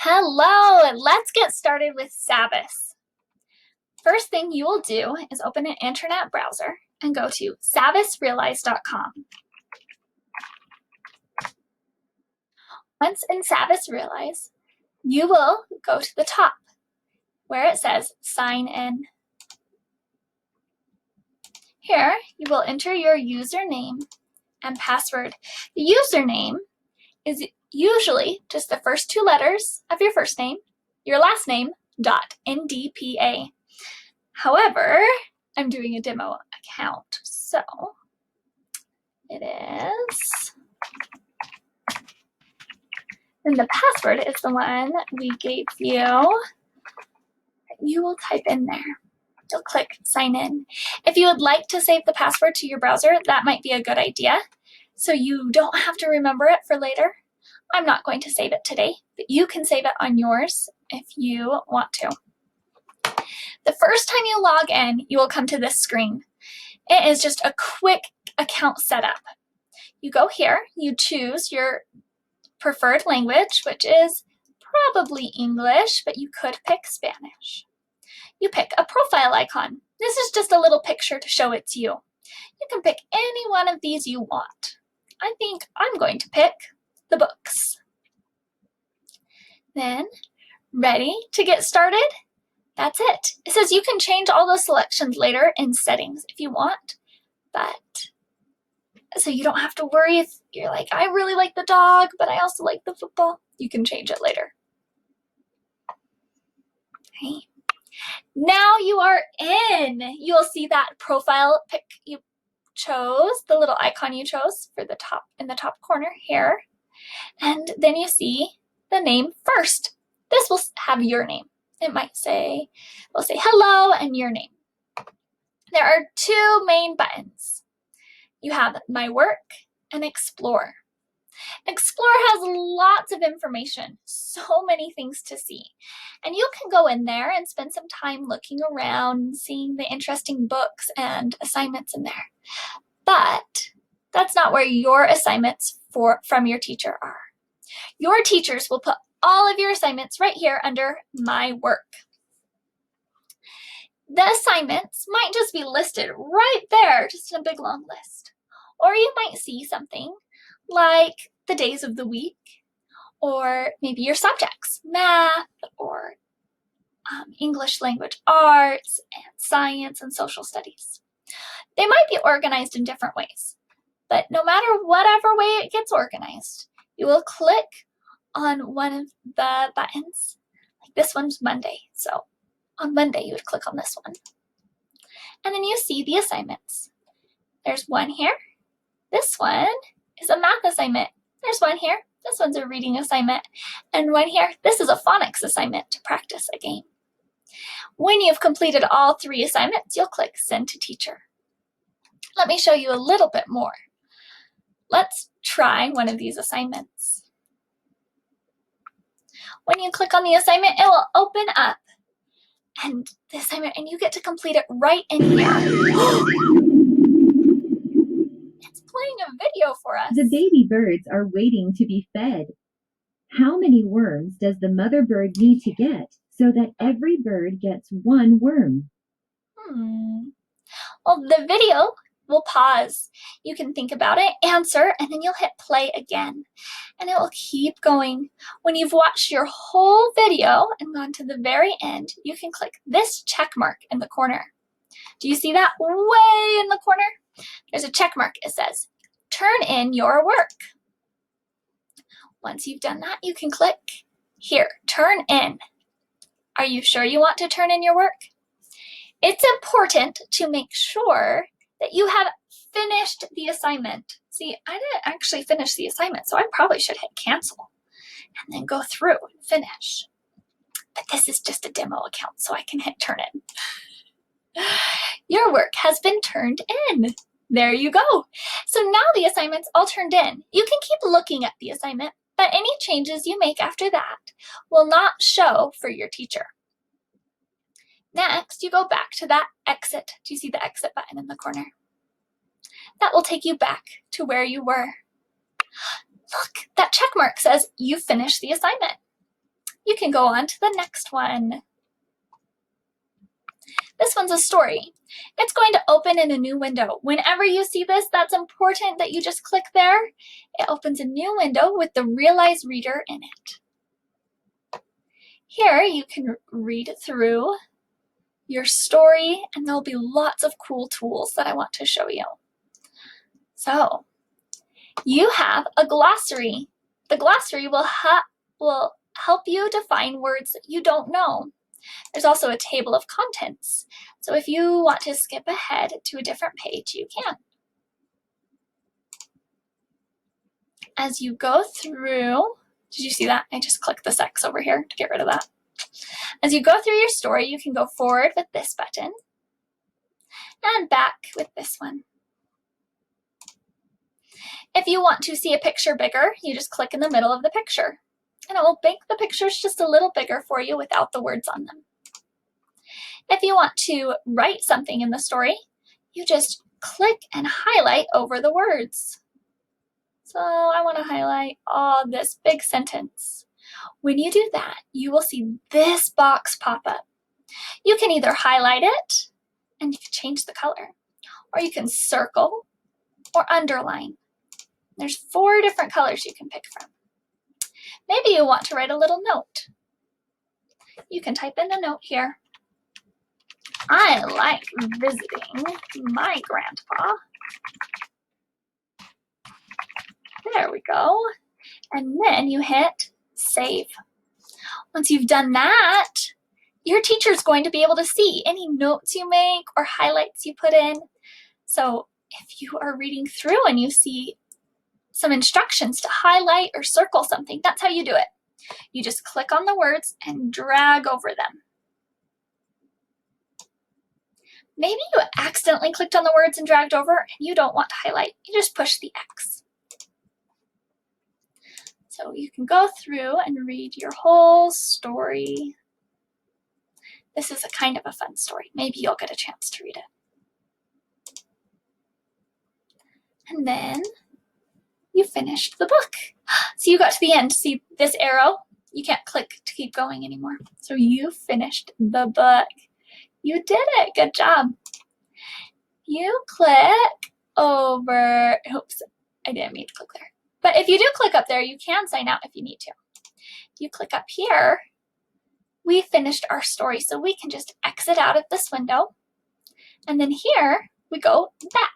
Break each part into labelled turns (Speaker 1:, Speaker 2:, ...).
Speaker 1: Hello, and let's get started with Savvas. First thing you will do is open an internet browser and go to savvasrealize.com. Once in Savvas Realize, you will go to the top where it says sign in. Here, you will enter your username and password. The username is usually just the first two letters of your first name, your last name, .ndpa. However, I'm doing a demo account, so it is, and the password is the one we gave you. You will type in there. You'll click sign in. If you would like to save the password to your browser, that might be a good idea, so you don't have to remember it for later. I'm not going to save it today, but you can save it on yours if you want to. The first time you log in, you will come to this screen. It is just a quick account setup. You go here, you choose your preferred language, which is probably English, but you could pick Spanish. You pick a profile icon. This is just a little picture to show it's you. You can pick any one of these you want. I think I'm going to pick the books. Then, ready to get started? That's it. It says you can change all those selections later in settings if you want, but so you don't have to worry if you're like, I really like the dog, but I also like the football. You can change it later. Okay. Now you are in. You'll see that profile pic you chose, the little icon you chose for the top in the top corner here. And then you see the name first. This will have your name. It might say, we'll say hello and your name. There are two main buttons. You have My Work and Explore. Explore has lots of information, so many things to see. And you can go in there and spend some time looking around, seeing the interesting books and assignments in there. But that's not where your assignments from your teacher are. Your teachers will put all of your assignments right here under My Work. The assignments might just be listed right there, just in a big long list. Or you might see something like the days of the week, or maybe your subjects, math, or English language arts, and science, and social studies. They might be organized in different ways, but no matter whatever way it gets organized, you will click on one of the buttons. Like this one's Monday, so on Monday you would click on this one. And then you see the assignments. There's one here. This one is a math assignment. There's one here. This one's a reading assignment. And one here. This is a phonics assignment to practice a game. When you've completed all three assignments, you'll click Send to Teacher. Let me show you a little bit more. Let's try one of these assignments. When you click on the assignment, it will open up and the assignment, and you get to complete it right in here. It's playing a video for us.
Speaker 2: The baby birds are waiting to be fed. How many worms does the mother bird need to get so that every bird gets one worm?
Speaker 1: Well, the video will pause. You can think about it, answer, and then you'll hit play again. And it will keep going. When you've watched your whole video and gone to the very end, you can click this check mark in the corner. Do you see that way in the corner? There's a check mark. It says, turn in your work. Once you've done that, you can click here, turn in. Are you sure you want to turn in your work? It's important to make sure that you have finished the assignment. See, I didn't actually finish the assignment, so I probably should hit cancel and then go through and finish. But this is just a demo account, so I can hit turn in. Your work has been turned in. There you go. So now the assignment's all turned in. You can keep looking at the assignment, but any changes you make after that will not show for your teacher. Next, you go back to that exit. Do you see the exit button in the corner? That will take you back to where you were. Look, that check mark says you finished the assignment. You can go on to the next one. This one's a story. It's going to open in a new window. Whenever you see this, that's important that you just click there. It opens a new window with the Realize Reader in it. Here you can read through your story, and there'll be lots of cool tools that I want to show you. So, you have a glossary. The glossary will help you define words that you don't know. There's also a table of contents. So if you want to skip ahead to a different page, you can. As you go through, did you see that? I just clicked this X over here to get rid of that. As you go through your story, you can go forward with this button and back with this one. If you want to see a picture bigger, you just click in the middle of the picture, and it will make the pictures just a little bigger for you without the words on them. If you want to write something in the story, you just click and highlight over the words. So I want to highlight this big sentence. When you do that, you will see this box pop up. You can either highlight it and you can change the color, or you can circle or underline. There's 4 different colors you can pick from. Maybe you want to write a little note. You can type in a note here. I like visiting my grandpa. There we go. And then you hit save. Once you've done that, your teacher is going to be able to see any notes you make or highlights you put in. So if you are reading through and you see some instructions to highlight or circle something, that's how you do it. You just click on the words and drag over them. Maybe you accidentally clicked on the words and dragged over and you don't want to highlight. You just push the X. So you can go through and read your whole story. This is a kind of a fun story. Maybe you'll get a chance to read it. And then you finished the book. So you got to the end. See this arrow? You can't click to keep going anymore. So you finished the book. You did it. Good job. You click over, oops, I didn't mean to click there. But if you do click up there, you can sign out if you need to. If you click up here, we finished our story. So we can just exit out of this window. And then here we go back.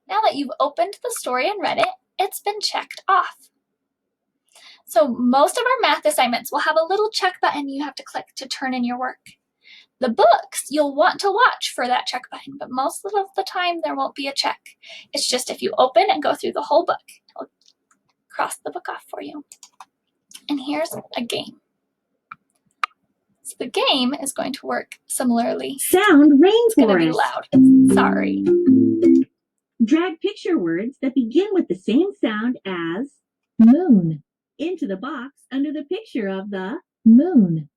Speaker 1: Now that you've opened the story and read it, it's been checked off. So most of our math assignments will have a little check button you have to click to turn in your work. The books, you'll want to watch for that check button, but most of the time there won't be a check. It's just if you open and go through the whole book, it'll cross the book off for you. And here's a game. So the game is going to work similarly.
Speaker 2: Sound rainforest.
Speaker 1: It's going to be loud. Sorry.
Speaker 2: Drag picture words that begin with the same sound as moon into the box under the picture of the moon.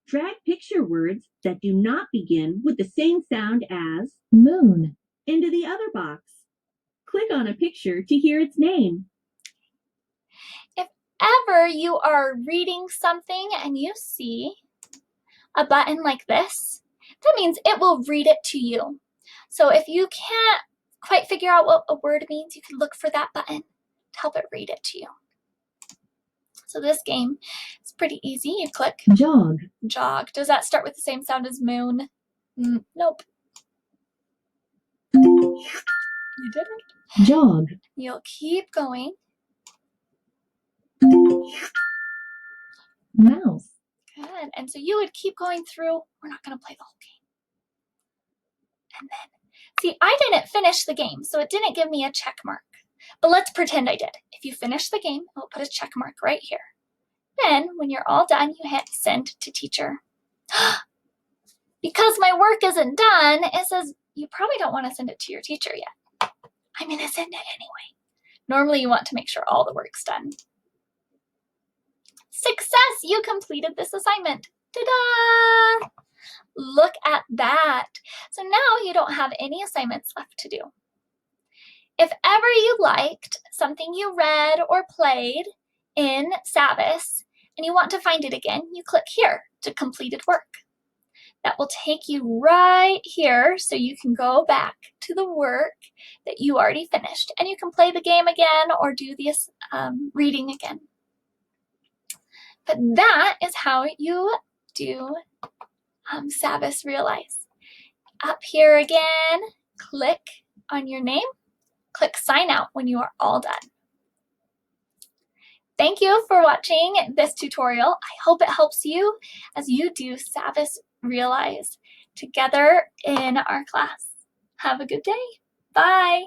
Speaker 2: Drag picture words that do not begin with the same sound as moon into the other box. Click on a picture to hear its name.
Speaker 1: If ever you are reading something and you see a button like this, that means it will read it to you. So if you can't quite figure out what a word means, you can look for that button to help it read it to you. So this game is pretty easy. You click
Speaker 2: jog.
Speaker 1: Jog. Does that start with the same sound as moon? Nope. You didn't.
Speaker 2: Jog.
Speaker 1: You'll keep going.
Speaker 2: Mouse.
Speaker 1: Good. And so you would keep going through. We're not going to play the whole game. And then, see, I didn't finish the game, so it didn't give me a check mark. But let's pretend I did. If you finish the game, I'll put a check mark right here. Then, when you're all done, you hit send to teacher. Because my work isn't done, it says you probably don't want to send it to your teacher yet. I'm going to send it anyway. Normally, you want to make sure all the work's done. Success! You completed this assignment. Ta-da! Look at that. So now you don't have any assignments left to do. If ever you liked something you read or played in Savvas, and and you want to find it again, you click here to completed work. That will take you right here so you can go back to the work that you already finished, and you can play the game again or do the reading again. But that is how you do Savvas Realize. Up here again, click on your name, click sign out when you are all done. Thank you for watching this tutorial. I hope it helps you as you do Savvas Realize together in our class. Have a good day. Bye.